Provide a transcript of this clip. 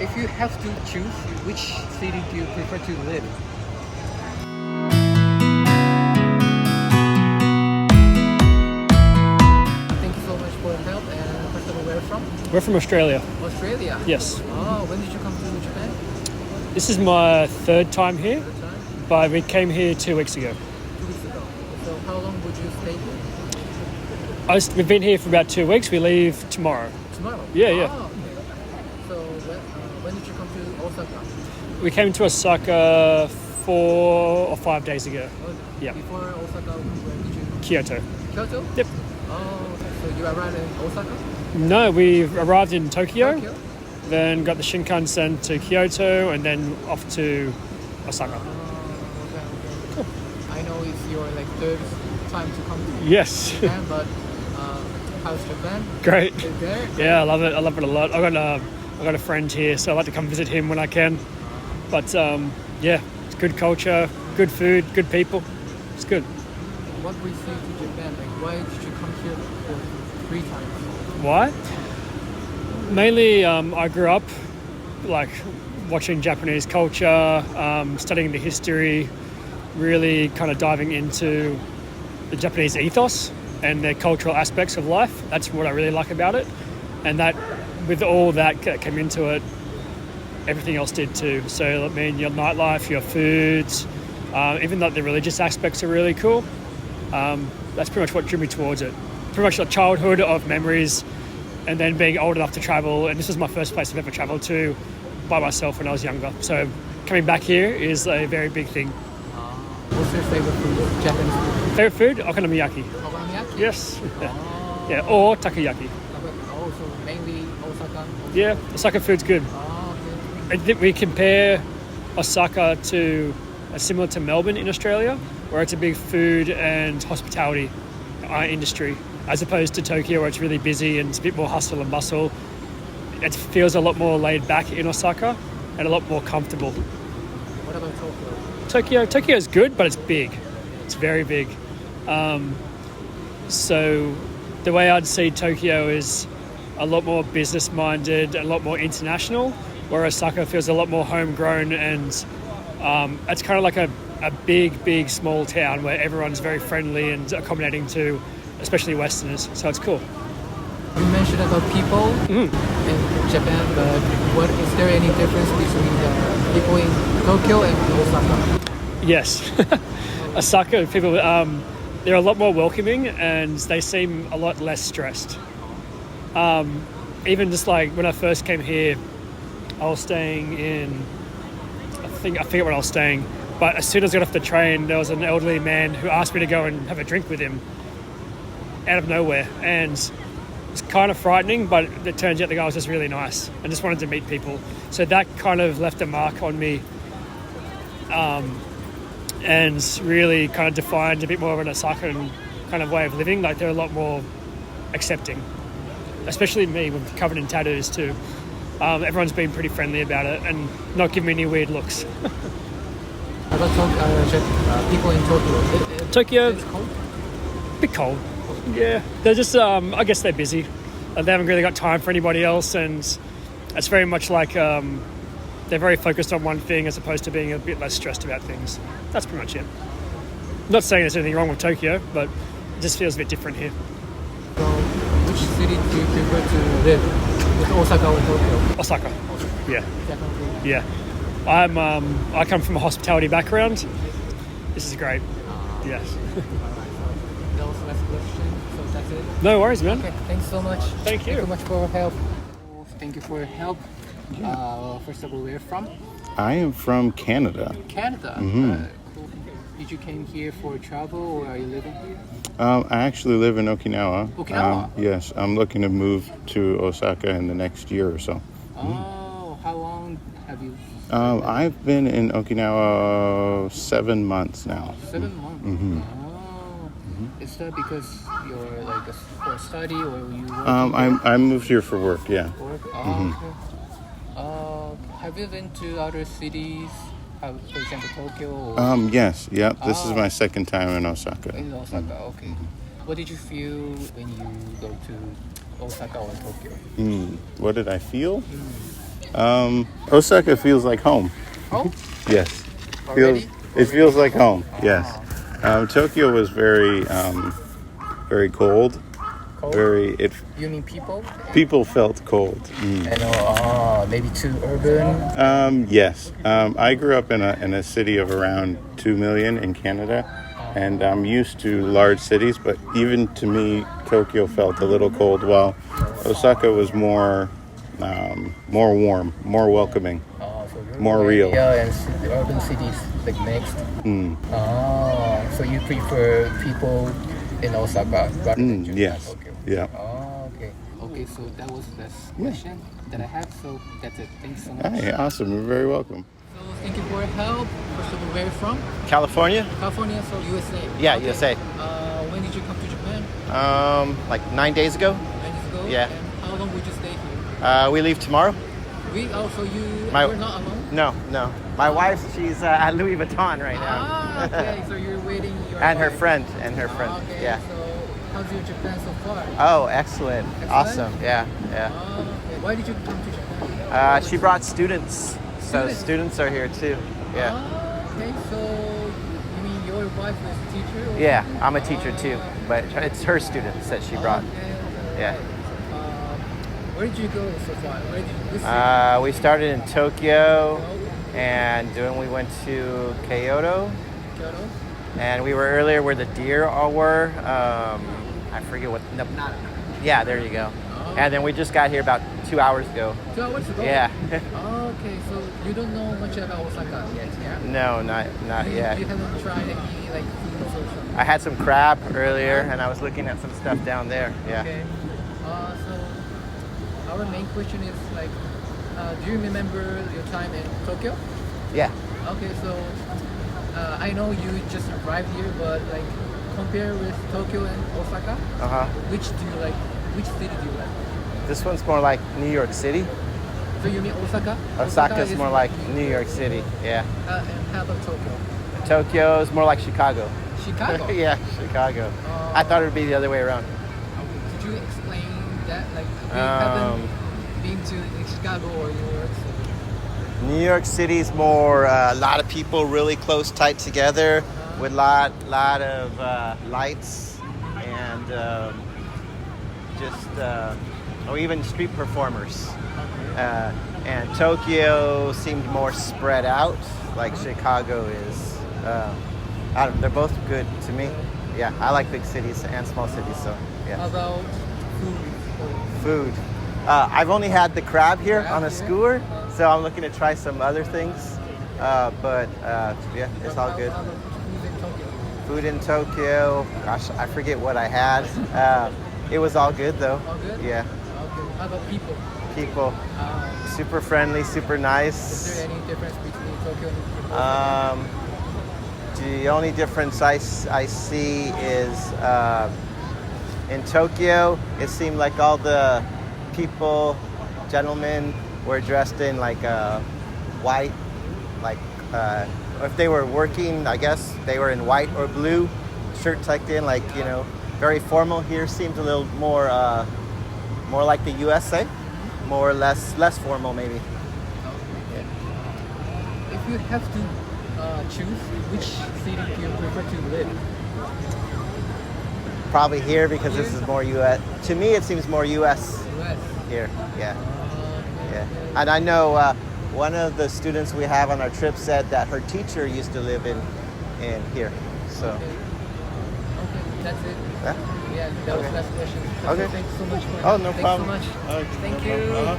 If you have to choose, which city do you prefer to live? Thank you so much for your help. And first of all, where are you from? We're from Australia. Australia? Yes. Oh, when did you come to Japan? This is my third time here, Third time? but we came here 2 weeks ago. 2 weeks ago. So how long would you stay here? We've been here for about 2 weeks. We leave tomorrow. Tomorrow? Yeah, yeah. Oh, okay. So when did you come to Osaka? We came to Osaka 4 or 5 days ago. Oh, Yeah. Before Osaka, where did you? Kyoto. Kyoto? Yep. Oh, okay. So you arrived in Osaka? No, we arrived in Tokyo, Tokyo? then got the Shinkansen to Kyoto, and then off to Osaka. Okay. I know it's your third time to come to Yes. Japan, but how's Japan? Great. Is there? Yeah, I love it. I love it a lot. I got a friend here, so I like to come visit him when I can. But yeah, it's good culture, good food, good people. It's good. What brings you to Japan? Why did you come here for 3 times? Why? Mainly, I grew up watching Japanese culture, studying the history, really kind of diving into the Japanese ethos and their cultural aspects of life. That's what I really like about it. And that, with all that came into it, everything else did too. So, I mean, your nightlife, your foods, even though the religious aspects are really cool, that's pretty much what drew me towards it. Pretty much a childhood of memories, and then being old enough to travel. And this was my first place I've ever traveled to by myself when I was younger. So coming back here is a very big thing. What's your favorite food? Japanese food? Favorite food? Okonomiyaki. Okonomiyaki? Yes. Yeah, or takoyaki. Oh, so mainly Osaka? Yeah, Osaka food's good. Oh, okay. I think we compare Osaka to similar to Melbourne in Australia, where it's a big food and hospitality industry, as opposed to Tokyo, where it's really busy and it's a bit more hustle and bustle. It feels a lot more laid back in Osaka and a lot more comfortable. What about Tokyo? Tokyo is good, but it's big. It's very big. So the way I'd see Tokyo is a lot more business-minded, a lot more international, whereas Osaka feels a lot more homegrown, and it's kind of like a big, small town where everyone's very friendly and accommodating to, especially Westerners. So it's cool. You mentioned about people in Japan, but is there any difference between the people in Tokyo and Osaka? Yes. Osaka people, they're a lot more welcoming and they seem a lot less stressed. Even just when I first came here, I was staying in, I forget where I was staying, but as soon as I got off the train, there was an elderly man who asked me to go and have a drink with him out of nowhere. And it's kind of frightening, but it turns out the guy was just really nice and just wanted to meet people. So that kind of left a mark on me, and really kind of defined a bit more of an Osakan kind of way of living. They're a lot more accepting, especially me, with covered in tattoos too. Everyone's been pretty friendly about it and not giving me any weird looks. How about people in Tokyo? Tokyo, It's cold? a bit cold. Yeah, they're just, I guess they're busy. They haven't really got time for anybody else, and it's very much they're very focused on one thing as opposed to being a bit less stressed about things. That's pretty much it. Not saying there's anything wrong with Tokyo, but it just feels a bit different here. So, which city do you prefer to live? With Osaka or Tokyo? Osaka. Yeah. Definitely. Yeah. I come from a hospitality background. This is great. Yes. That was the last question, so that's it. No worries, man. Okay, thanks so much. Thank you. Thank you much for your help. Thank you for your help. First of all, where are you from? I am from Canada. Canada. Mhm. Cool. Did you came here for travel, or are you living here? I actually live in Okinawa. Okinawa? Yes, I'm looking to move to Osaka in the next year or so. Oh, how long have you? I've been in Okinawa 7 months now. 7 months. Mhm. Oh, is that because you're for study or you? I moved here for work. Yeah. Work. Oh, okay. Have you been to other cities? For example, Tokyo? Or Yes. Yep. This is my second time in Osaka. in Osaka, okay. What did you feel when you go to Osaka or Tokyo? What did I feel? Osaka feels like home. Oh, Yes. already? It feels like home. Yes. Tokyo was very cold. Cold? You mean people? People felt cold. And maybe too urban. Yes. I grew up in a city of around 2 million in Canada, and I'm used to large cities, but even to me, Tokyo felt a little cold, while Osaka was more warm, more welcoming, So more real. Yeah, and the urban cities like mixed. So you prefer people in Osaka rather than just Yes. Tokyo? Yeah. Okay. Okay, so that was the question that I have. So that's it. Thanks so much. Hey, awesome. You're very welcome. So thank you for your help. First of all, where are you from? California? California, so USA. Yeah, Okay. USA. When did you come to Japan? Like 9 days ago. 9 days ago? Yeah. And how long would you stay here? We leave tomorrow. So you're not alone? No. My wife, she's at Louis Vuitton right now. Okay. So you're waiting your and her wife. friend. Okay. Yeah. So how's your Japan so far? Oh, excellent. Awesome. Yeah. Okay. Why did you come to Japan? She brought students. So students are here too. Yeah. Okay. So you mean your wife is a teacher? Or Yeah, something? I'm a teacher too, but it's her students that she brought. Okay. Yeah. Where did you go so far? Where did you visit? We started in Tokyo, and then we went to Kyoto. Kyoto? And we were earlier where the deer all were. I forget what. No, not. Yeah, there you go. And then we just got here about 2 hours ago. 2 hours ago? Yeah. Okay, so you don't know much about Osaka yet, yeah? No, not yet. You haven't tried any like food or something? I had some crab earlier, and I was looking at some stuff down there. Yeah. Okay. So our main question is like, do you remember your time in Tokyo? Yeah. Okay, so I know you just arrived here, but like compare with Tokyo and Osaka, which do you like? Which city do you like? This one's more like New York City. So you mean Osaka? Osaka is more like New York City. Yeah. And how about Tokyo? Tokyo is more like Chicago. Chicago? Yeah, Chicago. I thought it would be the other way around. Could you explain that? Like, you haven't been to Chicago or New York City? New York City is more a lot of people really close, tight together, with lot of lights and or even street performers. And Tokyo seemed more spread out, like Chicago is. I don't know, they're both good to me. Yeah, I like big cities and small cities, so yeah. How about Food. I've only had the crab here on a skewer, so I'm looking to try some other things. But yeah, it's all good. How about food in Tokyo? Food in Tokyo, gosh, I forget what I had. It was all good though. All good? Yeah. Okay. How about people? People, super friendly, super nice. Is there any difference between Tokyo and Osaka? The only difference I see is in Tokyo, it seemed like all the people, gentlemen, were dressed in like white, like if they were working, I guess they were in white or blue, shirt tucked in, like, you know, very formal. Here seems a little more like the USA, more or less formal maybe. If you have to choose, which city do you prefer to live? Probably here because this is more US. To me, it seems more US US. here. Yeah. Yeah. And I know one of the students we have on our trip said that her teacher used to live in here. So. Okay, that's it. Yeah? Yeah, that was the last question. Okay. Thanks so much. Oh, no Thanks problem. so much. Thank No you. problem.